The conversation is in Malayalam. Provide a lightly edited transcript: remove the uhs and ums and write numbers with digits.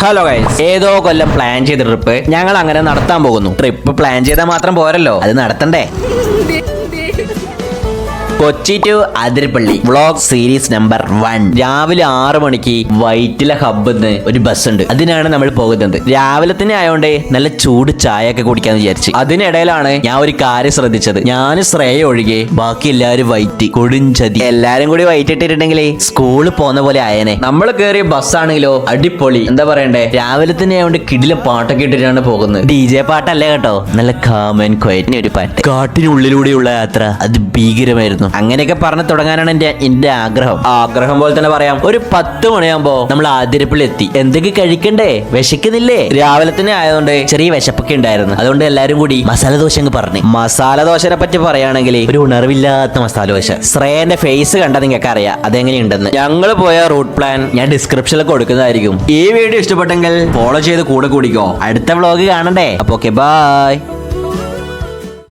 ഹലോ ഗൈസ്, ഏതോ കൊല്ലം പ്ലാൻ ചെയ്ത ട്രിപ്പ് ഞങ്ങൾ അങ്ങനെ നടത്താൻ പോകുന്നു. ട്രിപ്പ് പ്ലാൻ ചെയ്താൽ മാത്രം പോരല്ലോ, അത് നടത്തണ്ടേ. Kochi to Athirappilly vlog series number 1. രാവിലെ 6 മണിക്ക് വൈറ്റില ഹബ്ബിന്ന് ഒരു ബസ് ഉണ്ട്. അതിനാണ് നമ്മൾ പോകുന്നത്. രാവിലെ തന്നെ ആയതുകൊണ്ട് നല്ല ചൂട് ചായ ഒക്കെ കുടിക്കാന്ന് വിചാരിച്ചു. അതിനിടയിലാണ് ഞാൻ ഒരു കാര്യം ശ്രദ്ധിച്ചത്. ഞാൻ ശ്രേയ ഒഴികെ ബാക്കി എല്ലാവരും വൈറ്റ് കൊടുഞ്ചതി. എല്ലാരും കൂടി വൈറ്റ് ഇട്ടിട്ടുണ്ടെങ്കിൽ സ്കൂളിൽ പോകുന്ന പോലെ ആയേനെ. നമ്മൾ കയറിയ ബസ്സാണെങ്കിലോ അടിപൊളി, എന്താ പറയണ്ടേ, രാവിലെ തന്നെ ആയതുകൊണ്ട് കിടിലം പാട്ടൊക്കെ ഇട്ടിട്ടാണ് പോകുന്നത്. DJ പാട്ടല്ലേ കേട്ടോ, നല്ല കാമൻ ക്വയറ്റിന് ഒരു പാട്ട്. കാട്ടിനുള്ളിലൂടെയുള്ള യാത്ര അത് ഭീകരമായിരുന്നു. അങ്ങനെയൊക്കെ പറഞ്ഞു തുടങ്ങാനാണ് എന്റെ ആഗ്രഹം പോലെ തന്നെ പറയാം. ഒരു 10 മണിയാകുമ്പോ നമ്മൾ ആതിരപ്പള്ളി എത്തി. എന്തൊക്കെ കഴിക്കണ്ടേ, വിശക്കുന്നില്ലേ? രാവിലെ തന്നെ ആയതുകൊണ്ട് ചെറിയ വിശപ്പൊക്കെ ഉണ്ടായിരുന്നു. അതുകൊണ്ട് എല്ലാരും കൂടി മസാല ദോശ അങ്ങ് പറഞ്ഞു. മസാല ദോശനെ പറ്റി പറയുകയാണെങ്കിൽ ഒരു ഉണർവില്ലാത്ത മസാല ദോശ. ശ്രേയന്റെ ഫേസ് കണ്ടാൽ നിങ്ങൾക്ക് അറിയാം അതെങ്ങനെയുണ്ടെന്ന്. ഞങ്ങൾ പോയ റൂട്ട് പ്ലാൻ ഞാൻ ഡിസ്ക്രിപ്ഷനിൽ കൊടുക്കുന്നതായിരിക്കും. ഈ വീഡിയോ ഇഷ്ടപ്പെട്ടെങ്കിൽ ഫോളോ ചെയ്ത് കൂടെ കൂടിക്കോ. അടുത്ത വ്ളോഗ് കാണണ്ടേ. അപ്പൊ ഓക്കെ, ബൈ.